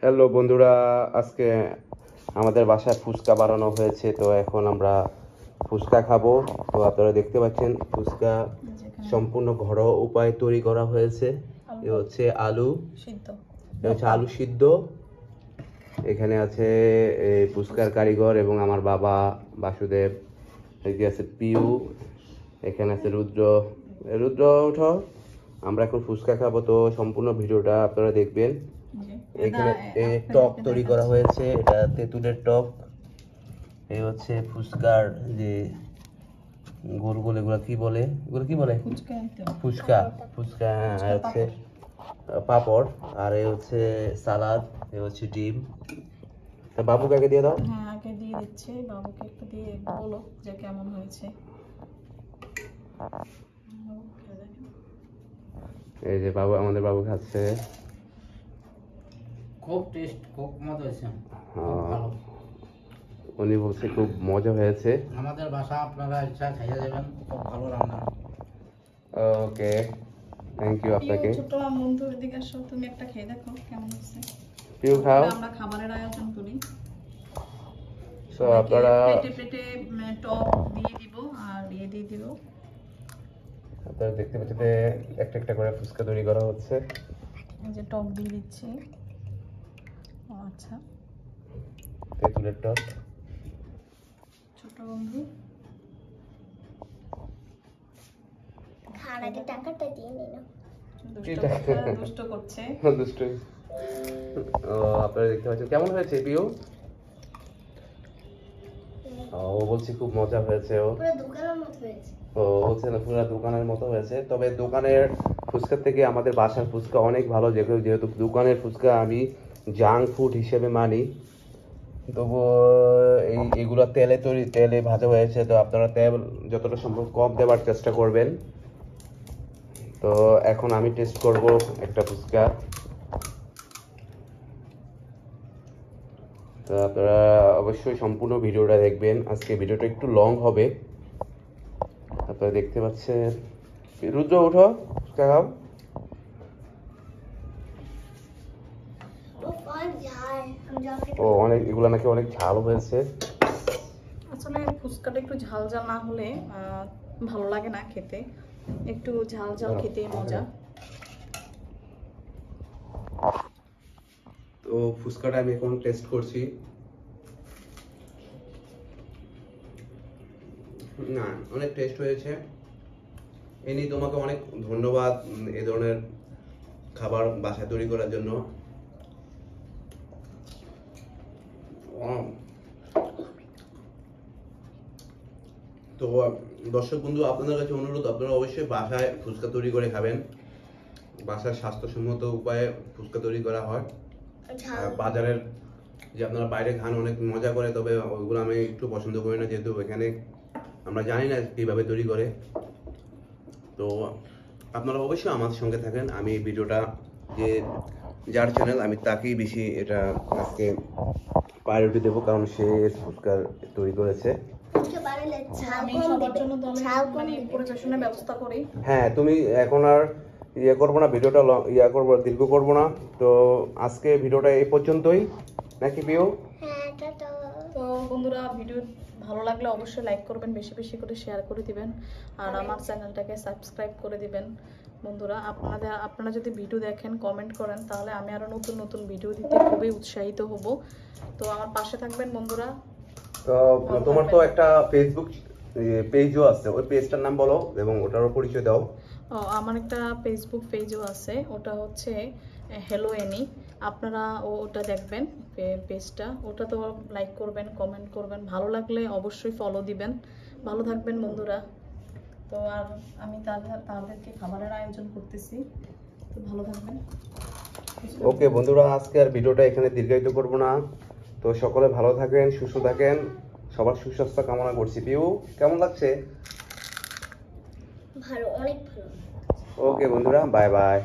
Hello বন্ধুরা, আজকে আমাদের বাসায় ফুচকা বানানো হয়েছে। তো এখন আমরা ফুচকা খাবো। তো আপনারা দেখতে পাচ্ছেন ফুচকা সম্পূর্ণ ঘরোয়া উপায়ে তৈরি করা হয়েছে। এ হচ্ছে আলু সিদ্ধ, আলু সিদ্ধ। এখানে আছে এই ফুচকার কারিগর এবং আমার বাবা বাসুদেব, এদিকে আছে পিউ, এখানে আছে রুদ্র। রুদ্র ওঠো, আমরা এখন ফুচকা খাবো। তো সম্পূর্ণ ভিডিওটা আপনারা দেখবেন। এখানে টক তৈরি করা হয়েছে, এটা তেঁতুলের টক। এই হচ্ছে ফুচকার যে গোল গোল, এগুলো কি বলে, ফুচকা। ফুচকা হচ্ছে পাপড়, আর এই হচ্ছে সালাদ, এই হচ্ছে ডিম। তা বাবুকে আগে দিয়ে দাও। হ্যাঁ, আগে দিয়ে দিচ্ছি। বাবুকে একটু দিয়ে বলো যে কেমন হয়েছে। এই যে বাবু, আমাদের বাবু খাচ্ছে। খুব টেস্ট, খুব মজা হয়েছে। উনি বলছে খুব মজা হয়েছে। আমাদের বাসা আপনারা ইচ্ছা খাইয়ে যাবেন, খুব ভালো রান্না। ওকে, থ্যাংক ইউ আপনাকে। ছোট বন্ধুর দিকে আসো, তুমি একটা খেয়ে দেখো কেমন হচ্ছে। পিউ খাও। আমরা খাবারের আয়োজন করি, তো আপনারা পেটে পেটে টক দিয়ে দিব আর দিয়ে দিব। আপনারা দেখতে পাচ্ছেন একটা একটা করে ফুচকা তৈরি করা হচ্ছে। এই যে টক দিয়ে দিচ্ছি। আচ্ছা, তেঁতুলের টক। ছোট বন্ধু খানাকে টাকাটা দিয়ে নিল। দুষ্ট করছে। দুষ্ট। ও, আপনারা দেখতে পাচ্ছেন কেমন হয়েছে পিউ? ও বলছে খুব মজা হয়েছে। ও পুরো দোকানের মতো হয়েছে। ও বলছে না, পুরো দোকানের মতো হয়েছে। তবে দোকানের ফুচকা থেকে আমাদের বাসার ফুচকা অনেক ভালো, যেহেতু দোকানের ফুচকা আমি জাঙ্ক ফুড হিসেবে মানি। তবু এগুলো তেলে ভাজা হয়েছে। তো আপনারা তেল যতটা সম্ভব কম দেওয়ার চেষ্টা করবেন। তো এখন আমি টেস্ট করব একটা ফুচকা। তো আপনারা অবশ্যই সম্পূর্ণ ভিডিওটা দেখবেন। আজকে ভিডিওটা একটু লং হবে, আপনারা দেখতে পাচ্ছেন। রুদ্র উঠো, ফুচকা খাও। ও অনেক, এগুলো নাকি অনেক ঝাল হয়েছে। আসলে ফুচকাটা একটু ঝাল ঝাল না হলে ভালো লাগে না খেতে। একটু ঝাল ঝাল খেতেই মজা। তো ফুচকাটা আমি এখন টেস্ট করছি। না, অনেক টেস্ট হয়েছে। এনি তোমাকে অনেক ধন্যবাদ এই ধরনের খাবার বাসায় তৈরি করার জন্য। তো দর্শক বন্ধু, আপনাদের কাছে অনুরোধ, আপনারা অবশ্যই বাসায় ফুচকা তৈরি করে খাবেন। বাসার স্বাস্থ্যসম্মত উপায়ে ফুচকা তৈরি করা হয়। বাজারের যে আপনারা বাইরে খান অনেক মজা করে, তবে ওইগুলো আমি একটু পছন্দ করি না, যেহেতু এখানে আমরা জানি না কীভাবে তৈরি করে। তো আপনারা অবশ্যই আমাদের সঙ্গে থাকেন। আমি ভিডিওটা যার চ্যানেল, আমি তাকেই বেশি এটা আজকে প্রায়োরিটি দেবো, কারণ সে ফুচকা তৈরি করেছে। হ্যাঁ, তুমি এখন আর করবো না, ভিডিওটা দীর্ঘ করবো না। তো আজকে ভিডিওটা এই পর্যন্তই, নাকি পিউ? তো বন্ধুরা, ভিডিও ভালো লাগলে অবশ্যই লাইক করবেন, বেশি বেশি করে শেয়ার করে দিবেন, আর আমার চ্যানেলটাকে সাবস্ক্রাইব করে দিবেন। বন্ধুরা, আপনারা যদি ভিডিও দেখেন, কমেন্ট করেন, তাহলে আমি আরো নতুন নতুন ভিডিও দিতে খুবই উৎসাহিত হব। তো আমার পাশে থাকবেন বন্ধুরা। তো তোমার তো একটা ফেসবুক পেজও আছে, ওই পেজটার নাম বলো এবং ওটারও পরিচয় দাও। আমার একটা ফেসবুক পেজও আছে, ওটা হচ্ছে হ্যালো এনি। আপনারা ওটা দেখবেন পেজটা, ওটা তো লাইক করবেন, কমেন্ট করবেন, ভালো লাগলে অবশ্যই ফলো দিবেন। ভালো থাকবেন বন্ধুরা। তো আর আমি তাদেরকে খাবারের আয়োজন করতেছি। তো ভালো থাকবেন। ওকে বন্ধুরা, আজকে আর ভিডিওটা এখানে দীর্ঘায়িত করব না। তো সকলে ভালো থাকেন, সুস্থ থাকেন, সবার সুস্বাস্থ্য কামনা করছি। পিউ, কেমন লাগছে? ভালো, অনেক ভালো। ওকে বন্ধুরা, বাই বাই।